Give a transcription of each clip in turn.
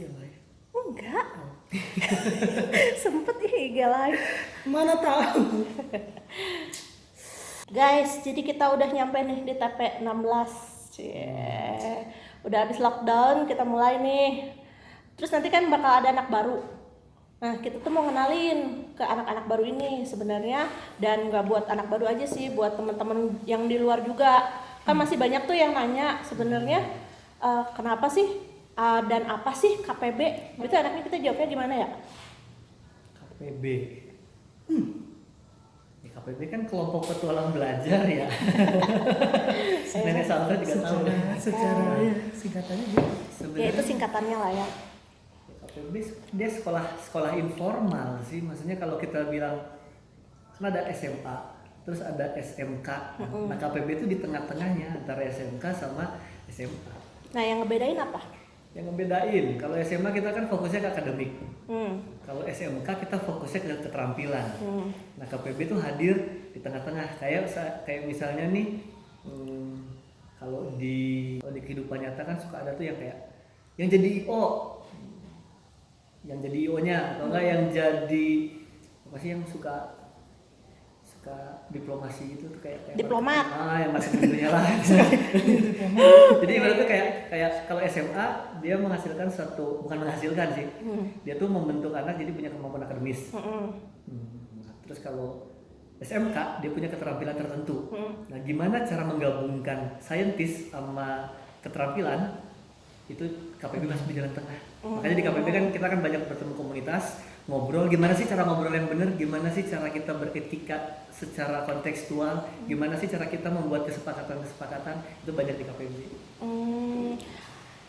IG live? Enggak. Sempet IG live. Mana tahu. Guys, jadi kita udah nyampe nih di TP 16. Udah habis lockdown, kita mulai nih. Terus nanti kan bakal ada anak baru. Nah, kita tuh mau kenalin ke anak-anak baru ini sebenarnya, dan nggak buat anak baru aja sih, buat teman-teman yang di luar juga. Kan masih banyak tuh yang nanya sebenarnya kenapa sih dan apa sih KPB? Itu anaknya kita jawabnya gimana ya? KPB. KPB kan kelompok petualang belajar ya. Sebenarnya Sandra juga tahu. Secara ya singkatannya gitu. Ya itu singkatannya lah ya. KPB dia sekolah informal sih. Maksudnya kalau kita bilang kan ada SMA, terus ada SMK. Nah, KPB itu di tengah-tengahnya antara SMK sama SMA. Nah, yang ngebedain apa? Yang ngebedain, kalau SMA kita kan fokusnya ke akademik. Kalau SMK kita fokusnya ke keterampilan. Nah, KPB itu hadir di tengah-tengah. Kayak misalnya nih, kalau di kehidupan nyata kan suka ada tuh yang kayak yang jadi IO, yang jadi IO-nya, atau enggak yang jadi apa sih yang suka diplomasi gitu tuh kayak diplomat. Yang masih dulunya lah. Jadi ibaratnya kayak kalau SMA dia menghasilkan bukan menghasilkan sih. Dia tuh membentuk anak jadi punya kemampuan akademis. Nah, terus kalau SMK dia punya keterampilan tertentu. Nah, gimana cara menggabungkan saintis sama keterampilan itu KPB masih di jalan tengah. Makanya di KPB kan kita kan banyak bertemu komunitas, ngobrol gimana sih cara ngobrol yang benar, gimana sih cara kita beretika secara kontekstual, gimana sih cara kita membuat kesepakatan itu banyak di KPB.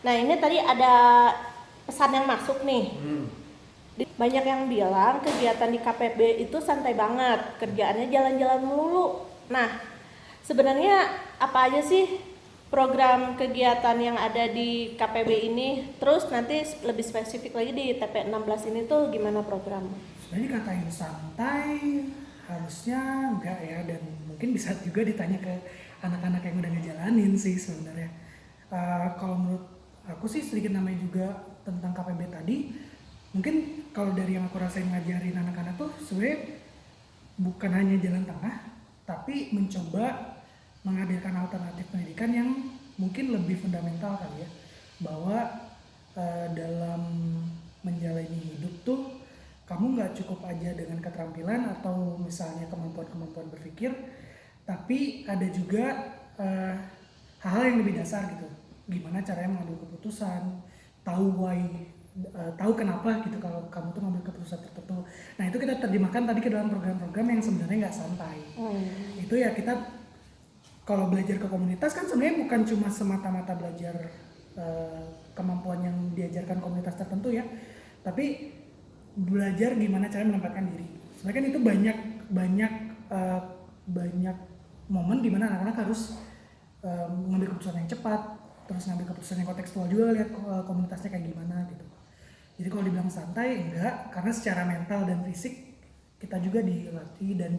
Nah, ini tadi ada pesan yang masuk nih. Banyak yang bilang kegiatan di KPB itu santai banget, kerjaannya jalan-jalan melulu. Nah, sebenarnya apa aja sih program kegiatan yang ada di KPB ini? Terus nanti lebih spesifik lagi di TP 16 ini tuh gimana program? Sebenarnya katain santai harusnya enggak ya, dan mungkin bisa juga ditanya ke anak-anak yang udah ngejalanin sih sebenarnya. Kalau menurut aku sih sedikit namanya juga tentang KPB tadi, mungkin kalau dari yang aku rasain ngajarin anak-anak tuh sebenarnya bukan hanya jalan tengah, tapi mencoba menghadirkan alternatif pendidikan yang mungkin lebih fundamental kali ya, bahwa dalam menjalani hidup tuh kamu nggak cukup aja dengan keterampilan atau misalnya kemampuan berpikir, tapi ada juga hal-hal yang lebih dasar gitu. Gimana caranya mengambil keputusan, tahu kenapa gitu kalau kamu tuh ngambil keputusan tertentu. Nah, itu kita terjemahkan tadi ke dalam program-program yang sebenarnya nggak santai. Itu ya kita kalau belajar ke komunitas kan sebenarnya bukan cuma semata-mata belajar kemampuan yang diajarkan komunitas tertentu ya, tapi belajar gimana cara menempatkan diri. Sebenarnya kan itu banyak momen di mana anak-anak harus mengambil keputusan yang cepat, terus ngambil keputusan yang kontekstual juga, lihat komunitasnya kayak gimana gitu. Jadi kalau dibilang santai enggak, karena secara mental dan fisik kita juga dilatih dan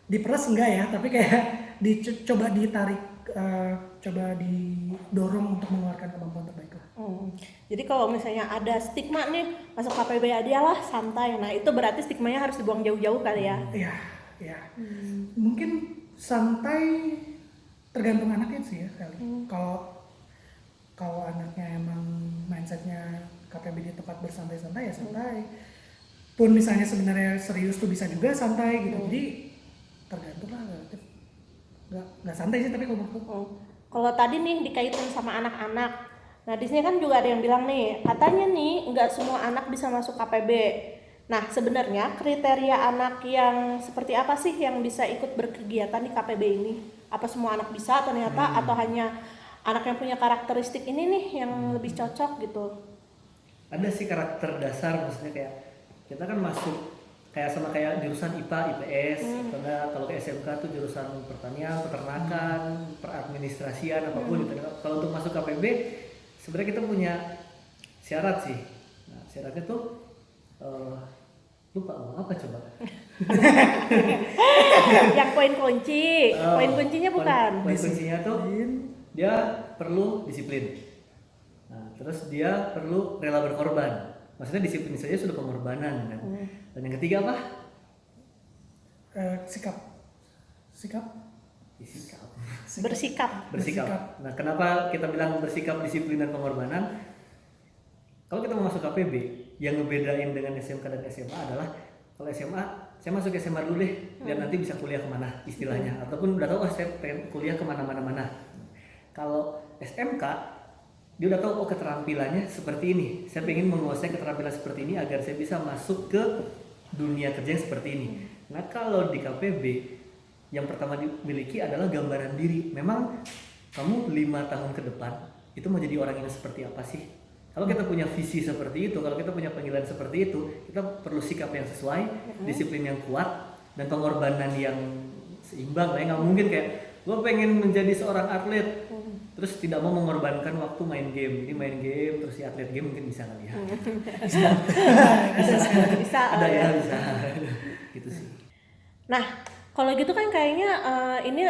diperes enggak ya, tapi kayak coba ditarik, coba didorong untuk mengeluarkan kemampuan terbaik lah. Jadi kalau misalnya ada stigma nih masuk KPB aja lah santai, nah itu berarti stigmanya harus dibuang jauh-jauh kali ya? Iya. Mungkin santai tergantung anaknya sih ya kali. Kalau anaknya emang mindsetnya KPB di tempat bersantai-santai ya santai. Pun misalnya sebenarnya serius tuh bisa juga santai gitu. Jadi tergantung lah, relatif. Nggak santai sih tapi Kalau tadi nih dikaitin sama anak-anak. Nah, di sini kan juga ada yang bilang nih, katanya nih nggak semua anak bisa masuk KPB. Nah, sebenarnya kriteria anak yang seperti apa sih yang bisa ikut berkegiatan di KPB ini? Apa semua anak bisa ternyata atau hanya anak yang punya karakteristik ini nih yang lebih cocok gitu? Ada sih karakter dasar, maksudnya kayak kita kan masuk kayak jurusan IPA, IPS, atau enggak kalau ke SMK tuh jurusan pertanian, peternakan, peradministrasian apapun gitu. Kalau untuk masuk KPB sebenarnya kita punya syarat sih. Nah, syaratnya tuh lupa apa coba? Yang poin kunci, poin kuncinya bukan? Poin kuncinya tuh dia perlu disiplin. Nah, terus dia perlu rela berkorban. Maksudnya disiplin saja sudah pengorbanan kan. Dan yang ketiga apa? Sikap. Bersikap. Bersikap. Nah, kenapa kita bilang bersikap, disiplin dan pengorbanan? Kalau kita mau masuk KPB, yang ngebedain dengan SMK dan SMA adalah kalau SMA, saya masuk SMA dulu deh, biar nanti bisa kuliah kemana istilahnya, ataupun udah tahu saya pengen kuliah kemana-mana. Kalau SMK, dia udah tahu keterampilannya seperti ini. Saya pengen menguasai keterampilan seperti ini agar saya bisa masuk ke dunia kerja yang seperti ini. Nah, kalau di KPB, yang pertama dimiliki adalah gambaran diri. Memang kamu 5 tahun ke depan itu mau jadi orang yang seperti apa sih? Kalau kita punya visi seperti itu, kalau kita punya panggilan seperti itu, kita perlu sikap yang sesuai, disiplin yang kuat, dan pengorbanan yang seimbang. Nggak mungkin kayak gue pengen menjadi seorang atlet, terus tidak mau mengorbankan waktu main game. Jadi main game terus si atlet game mungkin bisa kali ya. Bisa. Ada ya bisa. Gitu sih. Nah, kalau gitu kan kayaknya ini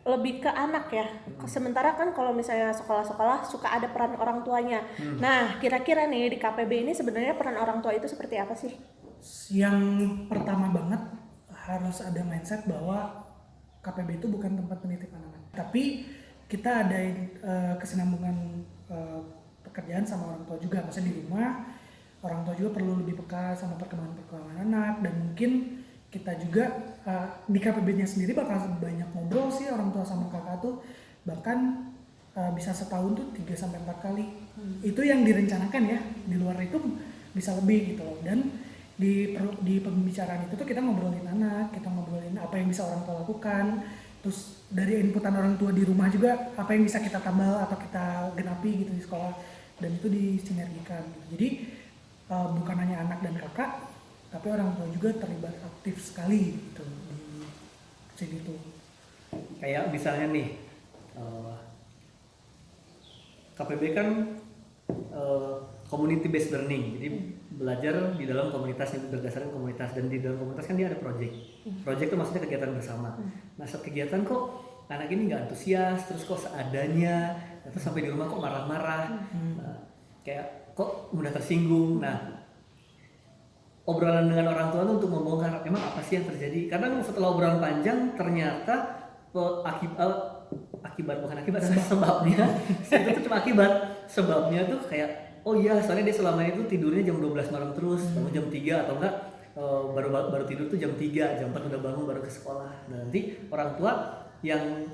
lebih ke anak ya. Sementara kan kalau misalnya sekolah-sekolah suka ada peran orang tuanya. Nah, kira-kira nih di KPB ini sebenarnya peran orang tua itu seperti apa sih? Yang pertama banget harus ada mindset bahwa KPB itu bukan tempat penitipan anak. Tapi kita ada kesinambungan pekerjaan sama orang tua juga. Maksudnya di rumah orang tua juga perlu lebih peka sama perkembangan anak, dan mungkin kita juga di KPB-nya sendiri bakal banyak ngobrol sih orang tua sama kakak tuh, bahkan bisa setahun tuh 3-4 kali. Itu yang direncanakan ya, di luar itu bisa lebih gitu loh. Dan di pembicaraan itu tuh kita ngobrolin anak, kita ngobrolin apa yang bisa orang tua lakukan, terus dari inputan orang tua di rumah juga apa yang bisa kita tambah atau kita genapi gitu di sekolah, dan itu disinergikan. Jadi bukan hanya anak dan kakak, tapi orang tua juga terlibat aktif sekali gitu di sini tuh. Kayak misalnya nih, KPB kan community based learning, jadi belajar di dalam komunitas yang berdasarkan komunitas, dan di dalam komunitas kan dia ada project. Project itu maksudnya kegiatan bersama. Nah, saat kegiatan kok anak ini nggak antusias, terus kok seadanya, terus sampai di rumah kok marah-marah, nah, kayak kok mudah tersinggung. Nah, obrolan dengan orang tua itu untuk membongkar emang apa sih yang terjadi. Karena setelah obrolan panjang ternyata sebabnya itu tuh cuma akibat. Sebabnya tuh kayak oh iya, soalnya dia selama itu tidurnya jam 12 malam terus, bangun jam 3 atau enggak baru tidur tuh jam 3, jam 4 udah bangun baru ke sekolah. Nah, nanti orang tua yang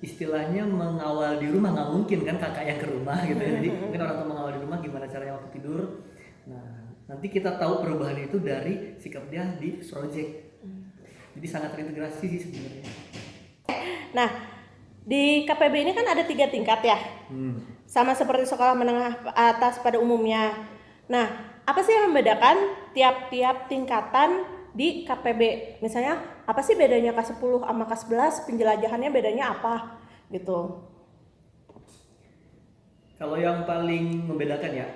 istilahnya mengawal di rumah, nggak mungkin kan kakak yang ke rumah gitu ya. Jadi mungkin orang tua mengawal di rumah gimana caranya waktu tidur. Nah, nanti kita tahu perubahan itu dari sikap dia di project. Jadi sangat terintegrasi sih sebenarnya. Nah, di KPB ini kan ada 3 tingkat ya, sama seperti sekolah menengah atas pada umumnya. Nah, apa sih yang membedakan tiap-tiap tingkatan di KPB? Misalnya, apa sih bedanya kelas 10 sama kelas 11? Penjelajahannya bedanya apa? Gitu. Kalau yang paling membedakan ya,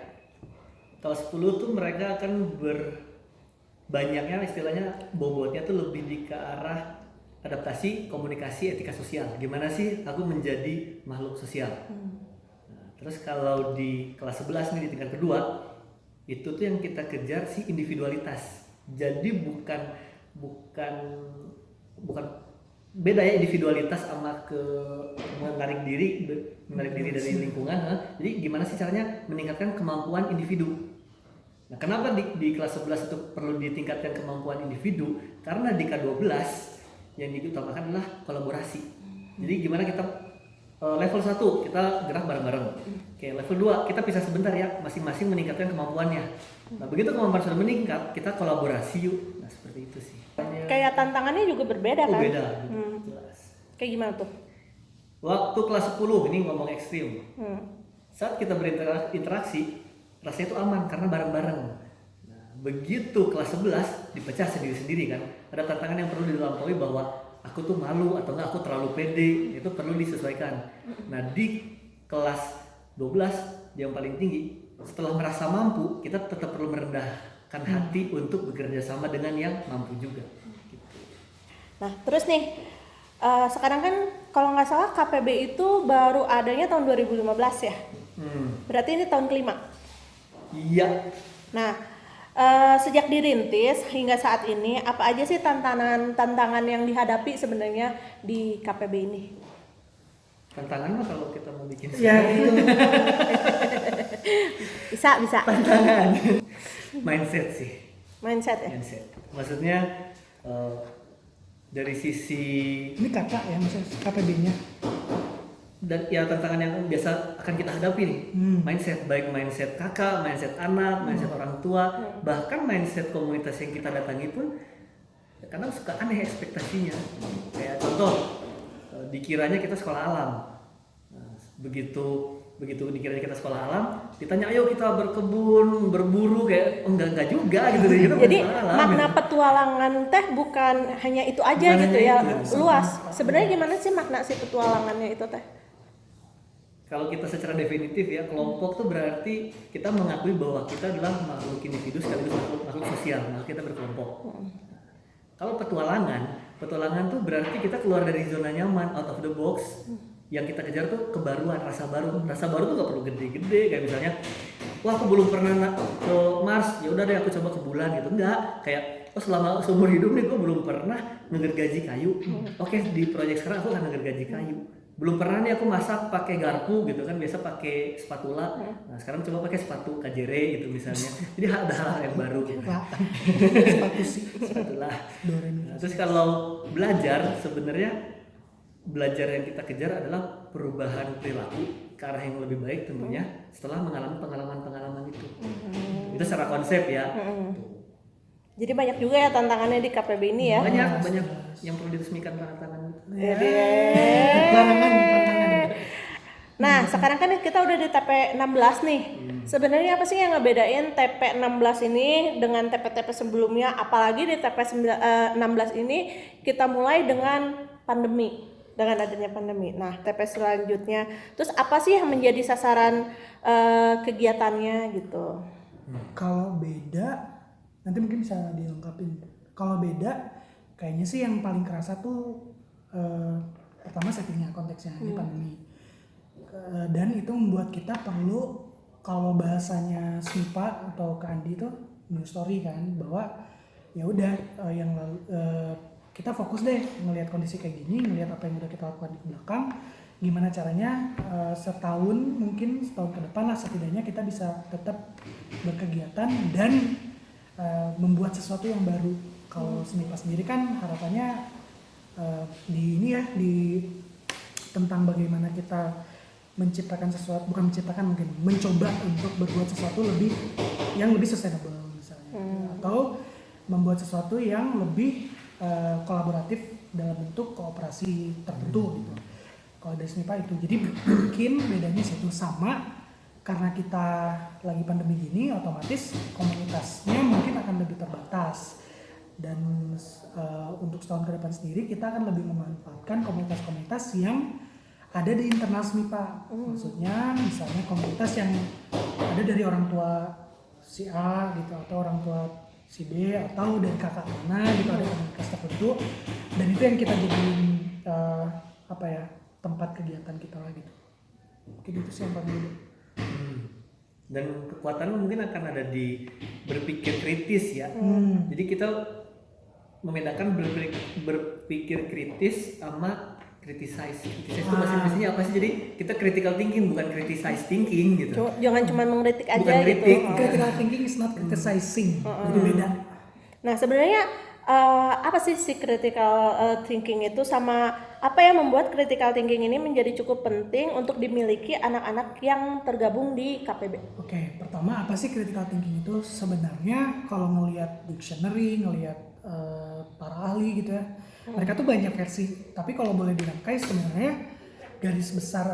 kelas 10 tuh mereka akan banyaknya istilahnya bobotnya tuh lebih ke arah adaptasi, komunikasi, etika sosial. Gimana sih aku menjadi makhluk sosial? Nah, terus kalau di kelas 11 nih di tingkat kedua, itu tuh yang kita kejar si individualitas. Jadi bukan beda ya individualitas sama menarik diri dari lingkungan. Jadi gimana sih caranya meningkatkan kemampuan individu? Nah, kenapa di kelas 11 itu perlu ditingkatkan kemampuan individu? Karena di K12 yang diutamakan adalah kolaborasi. Jadi gimana kita level 1 kita gerak bareng-bareng. Oke, level 2 kita pisah sebentar ya, masing-masing meningkatkan kemampuannya. Nah, begitu kemampuan sudah meningkat, kita kolaborasi yuk. Nah, seperti itu sih. Kayak tantangannya juga berbeda kan? Beda, jelas. Kayak gimana tuh? Waktu kelas 10 ini ngomong ekstrim. Saat kita berinteraksi, rasanya itu aman karena bareng-bareng. Nah, begitu kelas 11 dipecah sendiri-sendiri kan. Ada tantangan yang perlu dilampaui bahwa aku tuh malu atau enggak aku terlalu pede, itu perlu disesuaikan. Nah, di kelas 12 yang paling tinggi, setelah merasa mampu, kita tetap perlu merendahkan hati untuk bekerja sama dengan yang mampu juga. Gitu. Nah, terus nih, sekarang kan kalau nggak salah KPB itu baru adanya tahun 2015 ya? Berarti ini tahun kelima. Iya. Nah, sejak dirintis hingga saat ini, apa aja sih tantangan yang dihadapi sebenarnya di KPB ini? Tantangan mah kalau kita mau bikin Ya itu. Bisa. tantangan mindset sih. Mindset ya. Mindset. Maksudnya dari sisi Ini kakak ya maksudnya KPB-nya. dan ya tantangan yang biasa akan kita hadapi nih, mindset, baik mindset kakak, mindset anak, mindset orang tua, bahkan mindset komunitas yang kita datangi pun kadang suka aneh ekspektasinya. Kayak contoh, dikiranya kita sekolah alam. Nah, begitu dikiranya kita sekolah alam, ditanya ayo kita berkebun, berburu, kayak oh, enggak juga gitu deh. Kita bukan Jadi sekolah alam, makna gitu. petualangan teh bukan hanya itu aja Bukan gitu hanya ya, itu. luas. Sebenarnya gimana sih makna si petualangannya itu teh? Kalau kita secara definitif ya, kelompok tuh berarti kita mengakui bahwa kita adalah makhluk individu sekaligus makhluk sosial, maka kita berkelompok. Kalau petualangan tuh berarti kita keluar dari zona nyaman, out of the box. Yang kita kejar tuh kebaruan, rasa baru. Rasa baru tuh gak perlu gede-gede, kayak misalnya, wah aku belum pernah ke Mars, ya udah deh aku coba ke bulan gitu. Enggak, kayak oh selama seumur hidup nih gue belum pernah ngegergaji kayu. Oke, di proyek sekarang aku akan ngegergaji kayu. Belum pernah nih aku masak pakai garpu gitu kan, biasa pakai spatula. Nah sekarang coba pakai sepatu kajere gitu misalnya. Jadi ada hal-hal yang baru gitu. Sepatu sih. Spatula. Nah, terus kalau belajar, sebenarnya belajar yang kita kejar adalah perubahan perilaku ke arah yang lebih baik tentunya setelah mengalami pengalaman-pengalaman itu. Itu secara konsep ya. Jadi banyak juga ya tantangannya di KPB ini ya. Banyak yang perlu diresmikan tantangan. Jadi Larangan tantangan. Nah, sekarang kan kita udah di TP 16 nih. Sebenarnya apa sih yang ngebedain TP 16 ini dengan TP-TP sebelumnya, apalagi di TP 16 ini kita mulai dengan pandemi, dengan adanya pandemi. Nah, TP selanjutnya, terus apa sih yang menjadi sasaran kegiatannya gitu? Kalau beda, nanti mungkin bisa dilengkapin. Kalau beda, kayaknya sih yang paling kerasa tuh pertama settingnya, konteksnya ini pandemi. Dan itu membuat kita perlu, kalau bahasanya Smipa atau Kak Andi itu new story kan, bahwa ya udah kita fokus deh ngelihat kondisi kayak gini, ngelihat apa yang udah kita lakukan di belakang, gimana caranya setahun ke depan lah setidaknya kita bisa tetap berkegiatan dan membuat sesuatu yang baru. Kalau Smipa sendiri kan harapannya tentang bagaimana kita mencoba untuk berbuat sesuatu yang lebih sustainable misalnya, atau membuat sesuatu yang lebih kolaboratif dalam bentuk kooperasi tertentu gitu. Kalau dari Smipa itu, jadi mungkin bedanya situ, sama karena kita lagi pandemi gini, otomatis komunitasnya mungkin akan lebih terbatas. Dan untuk setahun ke depan sendiri kita akan lebih memanfaatkan komunitas-komunitas yang ada di internal Smipa. Maksudnya misalnya komunitas yang ada dari orang tua si A gitu, atau orang tua si B, atau dari kakak mana gitu, ada komunitas tertentu. Dan itu yang kita jadiin tempat kegiatan kita lah gitu. Mungkin itu sih yang paling mudah. Dan kekuatan mungkin akan ada di berpikir kritis ya. Jadi kita membedakan berpikir kritis sama criticize. Criticize itu bahasa Inggrisnya apa sih? Jadi kita critical thinking, bukan criticize thinking gitu. Jangan cuma mengkritik aja Bukan kritik. gitu. Critical thinking is not criticizing. Jadi beda. Nah, sebenarnya apa sih si critical thinking itu, sama apa yang membuat critical thinking ini menjadi cukup penting untuk dimiliki anak-anak yang tergabung di KPB? Oke, pertama apa sih critical thinking itu? Sebenarnya kalau ngelihat dictionary, ngelihat para ahli gitu ya, mereka tuh banyak versi. Tapi kalau boleh dirangkai, sebenarnya garis besar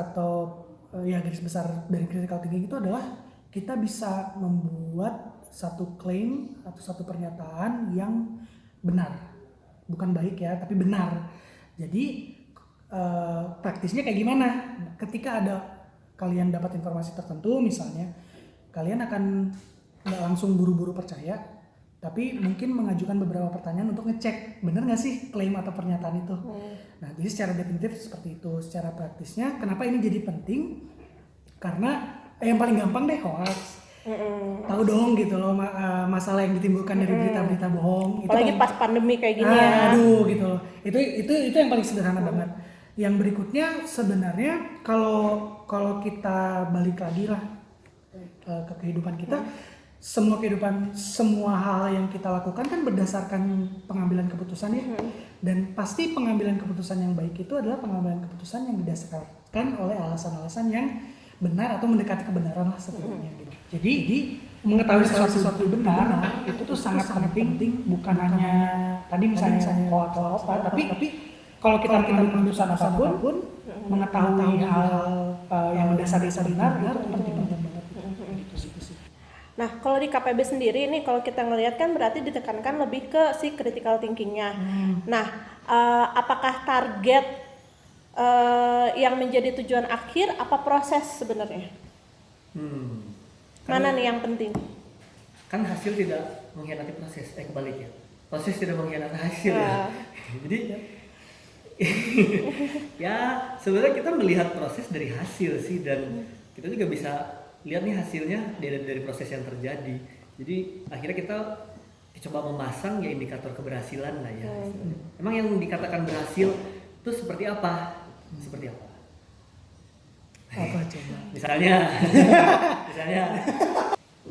dari critical thinking itu adalah kita bisa membuat satu klaim atau satu pernyataan yang benar, bukan baik ya, tapi benar. Jadi praktisnya kayak gimana? Ketika kalian dapat informasi tertentu, misalnya kalian akan nggak langsung buru-buru percaya, tapi mungkin mengajukan beberapa pertanyaan untuk ngecek benar nggak sih klaim atau pernyataan itu. Nah, jadi secara definitif seperti itu. Secara praktisnya, kenapa ini jadi penting? Karena yang paling gampang deh hoax. Tahu dong gitu loh masalah yang ditimbulkan dari berita-berita bohong. Apalagi itu pas pandemi kayak gini ya. Aduh gitu loh. Itu yang paling sederhana banget. Yang berikutnya sebenarnya kalau kita balik lagi lah ke kehidupan kita, semua hal yang kita lakukan kan berdasarkan pengambilan keputusan ya. Dan pasti pengambilan keputusan yang baik itu adalah pengambilan keputusan yang didasarkan oleh alasan-alasan yang benar atau mendekati kebenaran lah setidaknya gitu. Jadi mengetahui sesuatu benar itu tuh sangat penting, bukan hanya tadi misalnya hoax atau apa, tapi kalau kita mengambil keputusan apapun, mengetahui hal yang mendasari benar itu penting banget. Gitu sih. Nah, kalau di KPB sendiri nih, kalau kita ngelihat kan berarti ditekankan lebih ke si critical thinking-nya. Nah, apakah target yang menjadi tujuan akhir, apa proses sebenarnya? Mana nih yang penting? Kan hasil tidak mengkhianati proses, kebalik ya. Proses tidak mengkhianati hasil ya. Jadi ya sebenarnya kita melihat proses dari hasil sih, dan kita juga bisa lihat nih hasilnya dari proses yang terjadi. Jadi akhirnya kita coba memasang ya indikator keberhasilan lah ya. Emang yang dikatakan berhasil itu seperti apa? Seperti apa? Apa coba? Misalnya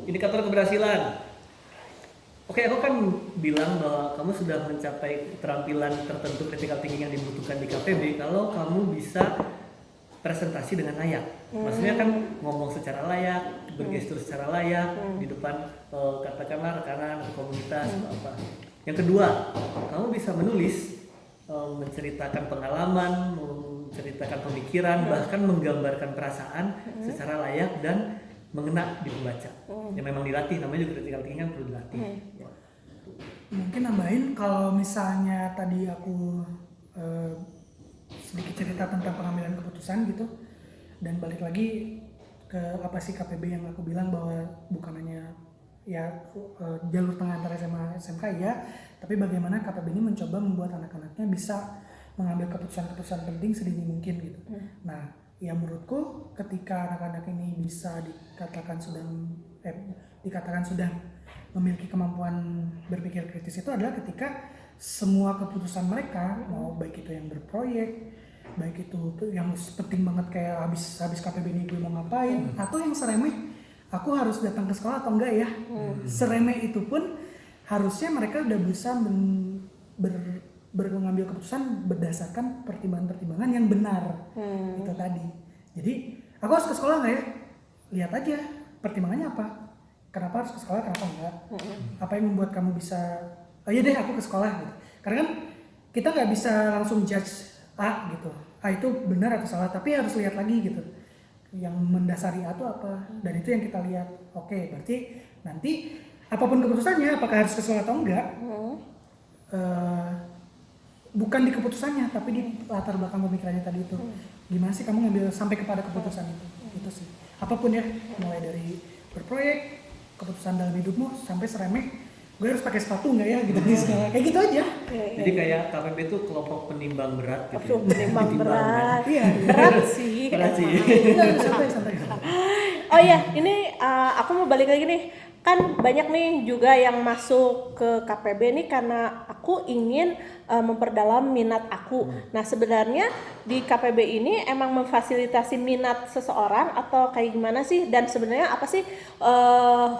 indikator keberhasilan. Oke, aku kan bilang bahwa kamu sudah mencapai keterampilan tertentu critical thinking yang dibutuhkan di KPB kalau kamu bisa presentasi dengan layak. Maksudnya kan ngomong secara layak, bergestur secara layak di depan katakanlah rekanan atau komunitas atau apa. Yang kedua, kamu bisa menulis, menceritakan pengalaman, menceritakan pemikiran, bahkan menggambarkan perasaan secara layak dan mengena di pembaca. Yang memang dilatih, namanya juga critical thinking kan perlu dilatih. Ya. Mungkin nambahin kalau misalnya tadi aku sedikit cerita tentang pengambilan keputusan gitu, dan balik lagi ke apa sih KPB yang aku bilang bahwa bukan hanya ya jalur tengah antara SMA SMK ya, tapi bagaimana KPB ini mencoba membuat anak-anaknya bisa mengambil keputusan-keputusan penting sedini mungkin gitu. Nah, ya menurutku ketika anak-anak ini bisa dikatakan sudah memiliki kemampuan berpikir kritis itu adalah ketika semua keputusan mereka, mau baik itu yang berproyek, baik itu yang penting banget kayak habis KPB ini gue mau ngapain, atau yang seremeh aku harus datang ke sekolah atau enggak ya, seremeh itu pun harusnya mereka udah bisa mengambil keputusan berdasarkan pertimbangan-pertimbangan yang benar. Itu tadi. Jadi aku harus ke sekolah nggak ya? Lihat aja pertimbangannya apa. Kenapa harus ke sekolah, kenapa enggak? Apa yang membuat kamu bisa iya deh aku ke sekolah gitu. Karena kan kita nggak bisa langsung judge A gitu. A itu benar atau salah, tapi harus lihat lagi gitu. Yang mendasari A itu apa? Dan itu yang kita lihat. Oke, berarti nanti apapun keputusannya, apakah harus ke sekolah atau enggak, bukan di keputusannya, tapi di latar belakang pemikirannya tadi itu. Gimana sih kamu ngambil sampai kepada keputusan itu? Itu sih. Apapun ya, mulai dari berproyek, keputusan dalam hidupmu, sampai seremeh, gue harus pakai sepatu nggak ya gitu di sekolah, kayak gitu aja. Jadi kayak KPB itu kelompok penimbang berat gitu. Penimbang berat. Iya, Berat sih. santai. Oh iya, ini aku mau balik lagi nih. Kan banyak nih juga yang masuk ke KPB nih karena aku ingin memperdalam minat aku. Nah, sebenarnya di KPB ini emang memfasilitasi minat seseorang atau kayak gimana sih? Dan sebenarnya apa sih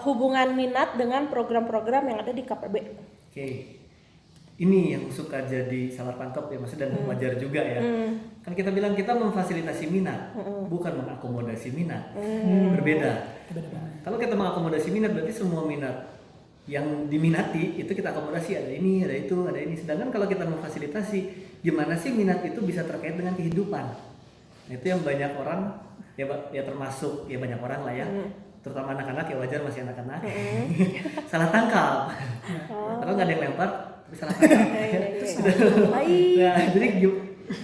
hubungan minat dengan program-program yang ada di KPB? Oke. Ini yang suka jadi salah tangkap ya, maksudnya dan wajar juga ya. Kan kita bilang kita memfasilitasi minat, bukan mengakomodasi minat. Berbeda. Kalau kita mengakomodasi minat berarti semua minat yang diminati itu kita akomodasi, ada ini, ada itu, ada ini. Sedangkan kalau kita memfasilitasi, gimana sih minat itu bisa terkait dengan kehidupan? Nah, itu yang banyak orang ya termasuk ya banyak orang lah ya. Terutama anak-anak ya, wajar masih anak-anak. Salah tangkap. Kalau nggak ada yang lempar, tapi salah tangkap. Nah, jadi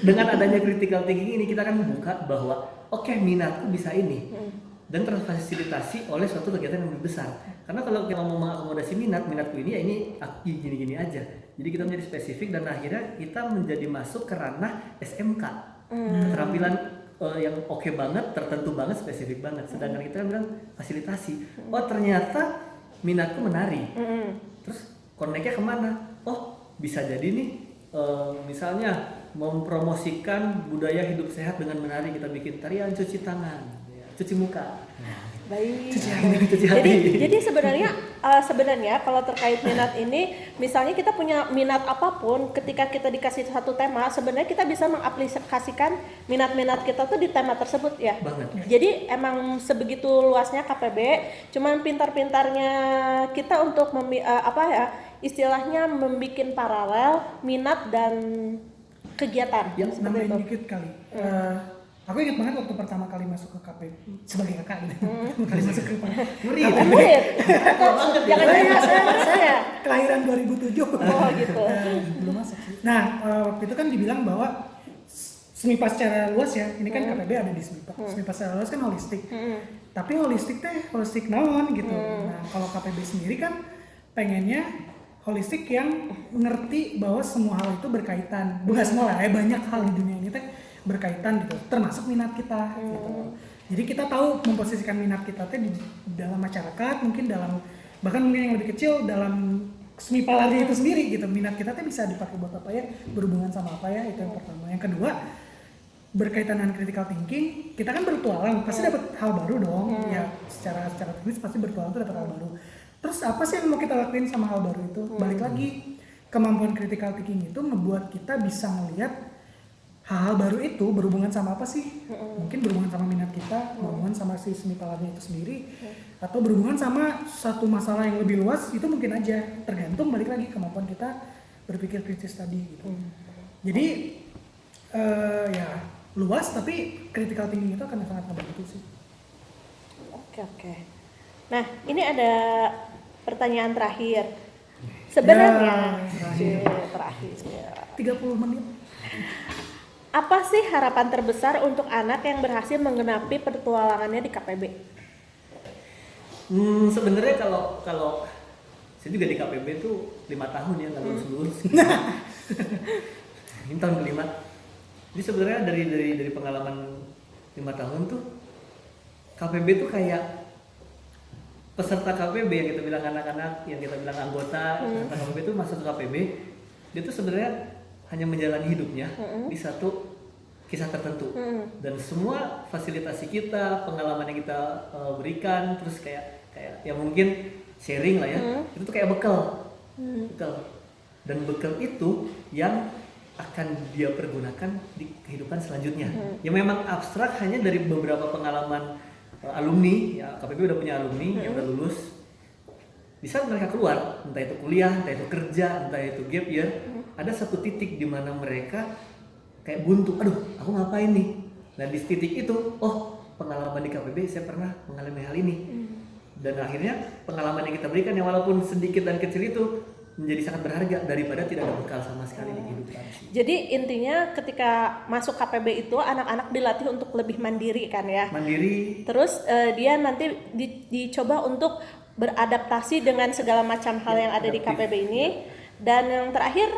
dengan adanya critical thinking ini kita kan buka bahwa oke, minatku bisa ini. Dan terfasilitasi oleh suatu kegiatan yang lebih besar. Karena kalau kita mau mengakomodasi minatku ini ya ini gini-gini aja. Jadi kita menjadi spesifik dan akhirnya kita menjadi masuk ke ranah SMK. Keterampilan yang oke banget, tertentu banget, spesifik banget. Sedangkan kita bilang fasilitasi. Oh ternyata minatku menari. Terus connect-nya kemana? Oh bisa jadi nih, misalnya mempromosikan budaya hidup sehat dengan menari, kita bikin tarian cuci tangan, ya, cuci muka. Baik. Cuci hati. Jadi sebenarnya kalau terkait minat ini, misalnya kita punya minat apapun, ketika kita dikasih satu tema, sebenarnya kita bisa mengaplikasikan minat-minat kita tuh di tema tersebut ya. Banget. Jadi emang sebegitu luasnya KPB, cuman pintar-pintarnya kita untuk istilahnya membikin paralel minat dan kegiatan. Yang seperti Nambahin itu. dikit kali. Aku ingat banget waktu pertama kali masuk ke KPB sebagai kakak gitu. Kali masuk ke Murid. Murid. Jangan saya. Kelahiran 2007. Oh gitu. Belum masuk sih. Nah, waktu itu kan dibilang bahwa SMIPA secara luas ya, ini kan KPB ada di SMIPA. SMIPA secara luas kan holistik. Tapi holistik naon gitu. Nah, kalau KPB sendiri kan pengennya holistik yang ngerti bahwa semua hal itu berkaitan. Bukan semua lah, banyak hal di dunia ini teh berkaitan gitu, termasuk minat kita gitu. Jadi kita tahu memposisikan minat kita teh di dalam masyarakat, mungkin bahkan mungkin yang lebih kecil dalam SMIPA lari itu sendiri gitu. Minat kita teh bisa dipakai buat apa ya, berhubungan sama apa ya, itu yang pertama. Yang kedua, berkaitan dengan critical thinking, kita kan bertualang, pasti dapat hal baru dong. Ya, secara teknis pasti bertualang tuh dapat hal baru. Terus apa sih yang mau kita lakuin sama hal baru itu? Balik lagi, kemampuan critical thinking itu ngebuat kita bisa melihat hal-hal baru itu berhubungan sama apa sih? Mungkin berhubungan sama minat kita, berhubungan sama si semipalarnya itu sendiri, atau berhubungan sama satu masalah yang lebih luas, itu mungkin aja. Tergantung balik lagi kemampuan kita berpikir kritis tadi gitu. Jadi ya luas, tapi critical thinking itu akan sangat membantu sih. Oke. Nah, ini ada pertanyaan terakhir. Sebenarnya terakhir. 30 menit. Apa sih harapan terbesar untuk anak yang berhasil menggenapi petualangannya di KPB? Sebenarnya kalau saya juga di KPB tuh 5 tahun ya nggak lulus. Ini tahun kelima. Jadi sebenarnya dari pengalaman 5 tahun tuh KPB tuh kayak peserta KPB yang kita bilang anak-anak, yang kita bilang anggota peserta KPB itu masuk ke KPB, dia tuh sebenarnya hanya menjalani hidupnya di satu kisah tertentu. Dan semua fasilitasi kita, pengalaman yang kita berikan, terus kayak ya mungkin sharing lah ya, itu tuh kayak bekal. Dan bekal itu yang akan dia pergunakan di kehidupan selanjutnya. Ya memang abstrak, hanya dari beberapa pengalaman alumni, ya KPB udah punya alumni yang udah lulus. Di saat mereka keluar, entah itu kuliah, entah itu kerja, entah itu gap year, ada satu titik di mana mereka kayak buntu, aduh aku ngapain nih? Nah di titik itu, oh pengalaman di KPB saya pernah mengalami hal ini. Dan akhirnya pengalaman yang kita berikan yang walaupun sedikit dan kecil itu menjadi sangat berharga daripada tidak ada bekal sama sekali di kehidupan. Jadi intinya ketika masuk KPB itu anak-anak dilatih untuk lebih mandiri kan ya? Mandiri. Terus dia nanti dicoba untuk beradaptasi dengan segala macam hal yang ada di KPB ini. Dan yang terakhir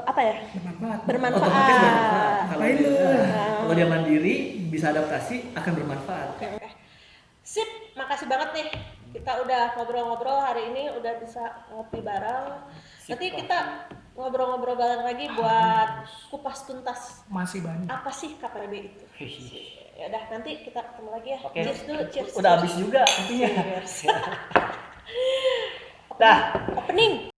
apa ya? Bermanfaat. Kalau dia mandiri bisa adaptasi akan bermanfaat. Oke. Sip, makasih banget nih. Kita udah ngobrol-ngobrol hari ini, udah bisa ngopi bareng. Nanti kita ngobrol-ngobrol bareng lagi buat kupas tuntas. Masih banyak. Apa sih KPB itu? Ya udah, nanti kita ketemu lagi ya. Oke. Cheers dulu, cheers. Udah habis juga intinya. Cheers. Dah. Opening.